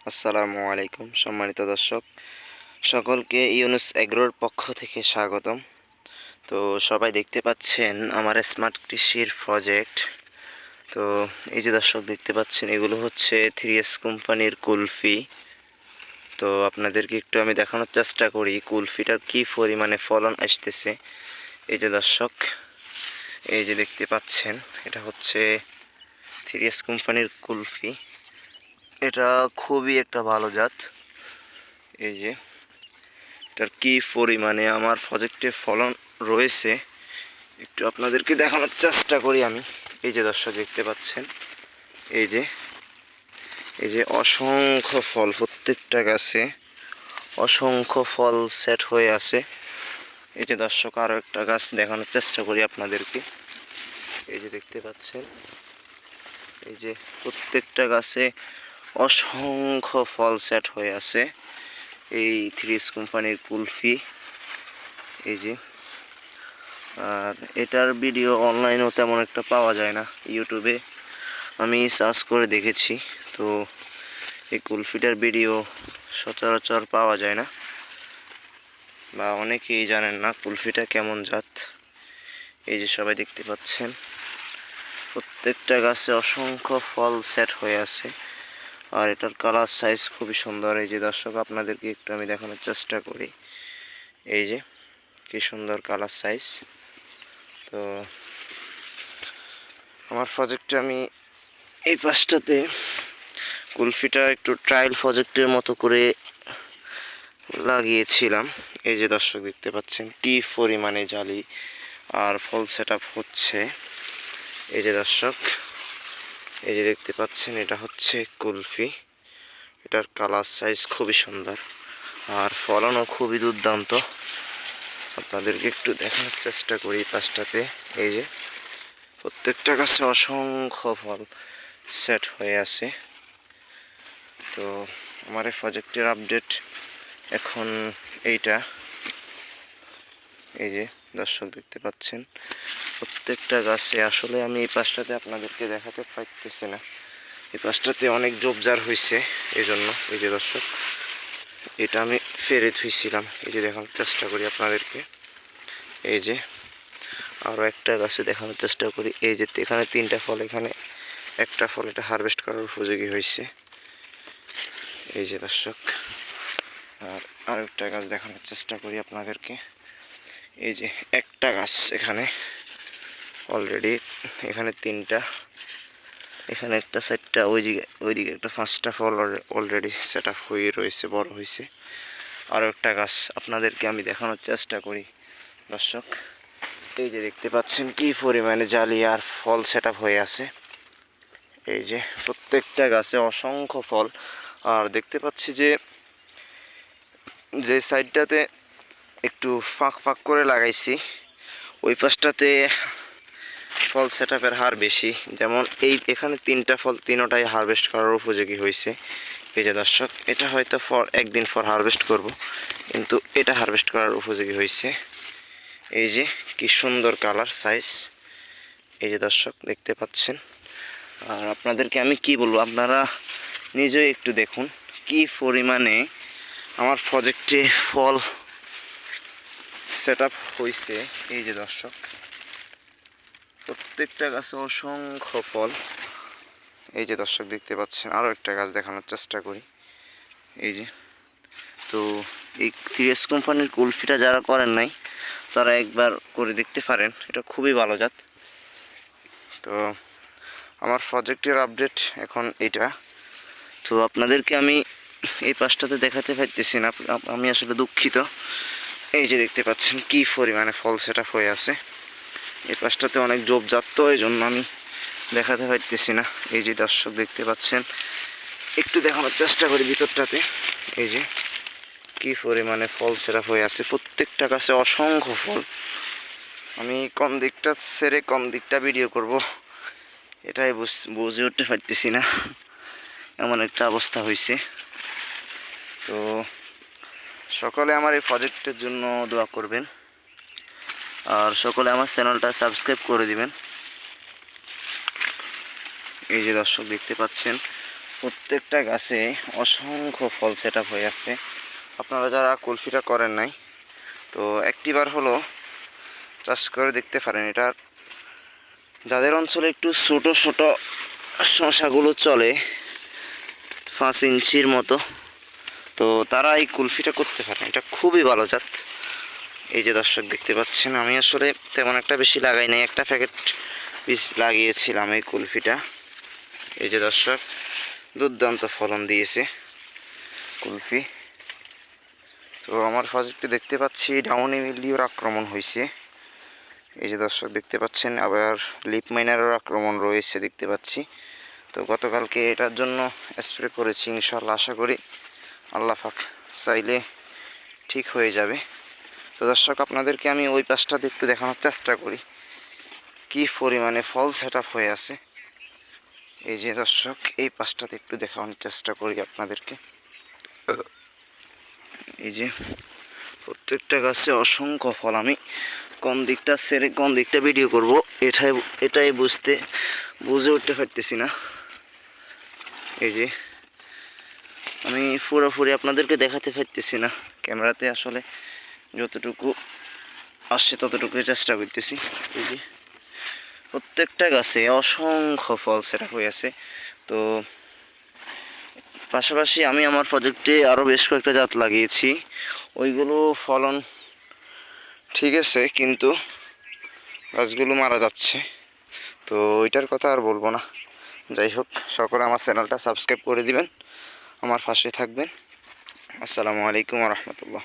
আসসালামু আলাইকুম সম্মানিত দর্শক, সকলকে ইউনুস এগ্রোর পক্ষ থেকে স্বাগতম। তো সবাই দেখতে পাচ্ছেন আমার স্মার্ট কৃষির প্রজেক্ট। তো এই যে দর্শক দেখতে পাচ্ছেন, এগুলো হচ্ছে 3S কোম্পানির কুলফি। তো আপনাদেরকে একটু আমি দেখানোর চেষ্টা করি কুলফিটার কি পরিমাণে ফলন আসতেছে। এই যে দর্শক, এই যে দেখতে পাচ্ছেন, এটা হচ্ছে 3S কোম্পানির কুলফি। এটা খুবই একটা ভালো জাত। এই যে এটার কি পরিমাণে আমার প্রজেক্টে ফলন রয়েছে একটু আপনাদেরকে দেখানোর চেষ্টা করি আমি। এই যে দর্শক দেখতে পাচ্ছেন, এই যে অসংখ্য ফল, প্রত্যেকটা গাছে অসংখ্য ফল সেট হয়ে আছে। এই যে দর্শক, আরও একটা গাছ দেখানোর চেষ্টা করি আপনাদেরকে। এই যে দেখতে পাচ্ছেন, এই যে প্রত্যেকটা গাছে অসংখ্য ফল সেট হয়ে আছে এই 3S কোম্পানির কুলফি। এই যে, আর এটার ভিডিও অনলাইনেও তেমন একটা পাওয়া যায় না, ইউটিউবে আমি সার্চ করে দেখেছি। তো এই কুলফিটার ভিডিও সচরাচর পাওয়া যায় না, বা অনেকেই জানেন না কুলফিটা কেমন জাত। এই যে সবাই দেখতে পাচ্ছেন, প্রত্যেকটা গাছে অসংখ্য ফল সেট হয়ে আছে, আর এটার কালার সাইজ খুবই সুন্দর। এই যে দর্শক, আপনাদেরকে একটু আমি দেখানোর চেষ্টা করি। এই যে কি সুন্দর কালার সাইজ। তো আমার প্রজেক্টে আমি এই পাশটাতে কুলফিটা একটু ট্রায়াল প্রজেক্টের মতো করে লাগিয়েছিলাম। এই যে দর্শক দেখতে পাচ্ছেন কি পরিমাণে জালি আর ফল সেট আপ হচ্ছে। এই যে দর্শক, এই যে দেখতে পাচ্ছেন, এটা হচ্ছে কুলফি। এটার কালার সাইজ খুবই সুন্দর আর ফলনও খুবই দুর্দান্ত। আপনাদেরকে একটু দেখানোর চেষ্টা করি পাশটাতে। এই যে প্রত্যেকটা গাছে অসংখ্য ফল সেট হয়ে আছে। তো আমার এই প্রজেক্টের আপডেট এখন এইটা। এই যে দর্শক দেখতে পাচ্ছেন, প্রত্যেকটা গাছে আসলে আমি এই পাশটাতে আপনাদেরকে দেখাতে পারতেছি না, এই পাশটাতে অনেক ঝোপঝাড় হয়েছে এই জন্য। এই যে দর্শক, এটা আমি ফেরে ধুইছিলাম। এই যে দেখানোর চেষ্টা করি আপনাদেরকে। এই যে আরও একটা গাছে দেখানোর চেষ্টা করি। এই যে এখানে 3টা ফল, এখানে একটা ফল, এটা হারভেস্ট করার উপযোগী হয়েছে। এই যে দর্শক, আর আরেকটা গাছ দেখানোর চেষ্টা করি আপনাদেরকে। এই যে একটা গাছ, এখানে অলরেডি, এখানে 3টা, এখানে একটা 4টা, ওইদিকে একটা 5টা ফল অলরেডি সেট আপ হয়ে রয়েছে, বড় হয়েছে। আরও একটা গাছ আপনাদেরকে আমি দেখানোর চেষ্টা করি দর্শক। এই যে দেখতে পাচ্ছেন কি পরিমাণে জালি আর ফল সেট আপ হয়ে আছে। এই যে প্রত্যেকটা গাছে অসংখ্য ফল। আর দেখতে পাচ্ছি যে সাইডটাতে একটু ফাঁক ফাঁক করে লাগাইছি, ওই পাশটাতে ফল সেট আপের হার বেশি। যেমন এখানে 3টা ফল, 3টাই হারভেস্ট করার উপযোগী হয়েছে। এই যে দর্শক, এটা হয়তো একদিন পর হারভেস্ট করব, কিন্তু এটা হারভেস্ট করার উপযোগী হয়েছে। এই যে কি সুন্দর কালার সাইজ। এই যে দর্শক দেখতে পাচ্ছেন। আর আপনাদেরকে আমি কি বলবো, আপনারা নিজেই একটু দেখুন কি পরিমাণে আমার প্রজেক্টে ফল সেট আপ হয়েছে। এই যে দর্শক, প্রত্যেকটা গাছে অসংখ্য ফল। এই যে দর্শক দেখতে পাচ্ছেন, আরও একটা গাছ দেখানোর চেষ্টা করি। এই যে, তো এই 3S কোম্পানির কুলফিটা যারা করেন নাই, তারা একবার করে দেখতে পারেন, এটা খুবই ভালো জাত। তো আমার প্রজেক্টের আপডেট এখন এটা। তো আপনাদেরকে আমি এই পাশটাতে দেখাতে পারতেছি না, আমি আসলে দুঃখিত। এই যে দেখতে পাচ্ছেন কি পরিমাণে ফল সেট আপ হয়ে আছে। এই পাশটাতে অনেক ঝোপঝাড়, তো এই জন্য আমি দেখাতে পারতেছি না। এই যে দর্শক দেখতে পাচ্ছেন, একটু দেখানোর চেষ্টা করি ভিতরটাতে। এই যে কি পরিমাণে ফল সেট আপ হয়ে আছে, প্রত্যেকটা গাছে অসংখ্য ফল। আমি কোন দিকটা ছেড়ে কোন দিকটা ভিডিও করব এটাই বুঝে উঠতে পারতেছি না, এমন একটা অবস্থা হয়েছে। তো সকলে আমার এই প্রজেক্টের জন্য দোয়া করবেন, আর সকলে আমার চ্যানেলটা সাবস্ক্রাইব করে দিবেন। এই যে দর্শক দেখতে পাচ্ছেন, প্রত্যেকটা গাছে অসংখ্য ফল সেট আপ হয়ে আছে। আপনারা যারা কুলফিটা করেন নাই তো একটিবার হলো চাষ করে দেখতে পারেন। এটা যাদের অঞ্চলে একটু ছোটো ছোটো শশাগুলো চলে 5 ইঞ্চির মতো, তো তারা এই কুলফিটা করতে পারেন। এটা খুবই ভালো জাত। এই যে দর্শক দেখতে পাচ্ছেন, আমি আসলে তেমন একটা বেশি লাগাই নাই, একটা প্যাকেট পিস লাগিয়েছিলাম এই কুলফিটা। এই যে দর্শক, দুর্দান্ত ফলন দিয়েছে কুলফি। তো আমার প্রজেক্টে দেখতে পাচ্ছি ডাউনি মিলিওর আক্রমণ হয়েছে। এই যে দর্শক দেখতে পাচ্ছেন, আবার লিপ মাইনারের আক্রমণ রয়েছে দেখতে পাচ্ছি। তো গতকালকে এটার জন্য স্প্রে করেছি, ইনশাআল্লাহ আশা করি আল্লাহ পাক চাইলে ঠিক হয়ে যাবে। তো দর্শক আপনাদেরকে আমি ওই পাশটাতে একটু দেখানোর চেষ্টা করি কি পরিমাণে ফল সেট আপ হয়ে আছে। এই যে দর্শক, এই পাশটাতে একটু দেখানোর চেষ্টা করি আপনাদেরকে। এই যে প্রত্যেকটা গাছে অসংখ্য ফল। আমি কোন দিকটা ছেড়ে কোন দিকটা ভিডিও করব এটাই বুঝে উঠতে পারতেছি না। এই যে আমি পুরোপুরি আপনাদেরকে দেখাতে পারতেছি না ক্যামেরাতে, আসলে যতটুকু আসছে ততটুকুই চেষ্টা করতেছি। এই যে প্রত্যেকটা গাছে অসংখ্য ফল সেট আপ হয়ে আছে। তো পাশাপাশি আমি আমার প্রজেক্টে আরও বেশ কয়েকটা জাত লাগিয়েছি, ওইগুলো ফলন ঠিক আছে কিন্তু গাছগুলো মারা যাচ্ছে। তো ওইটার কথা আর বলবো না। যাই হোক, সকলে আমার চ্যানেলটা সাবস্ক্রাইব করে দিবেন, আমার পাশে থাকবেন। আসসালামু আলাইকুম ওয়া রাহমাতুল্লাহ।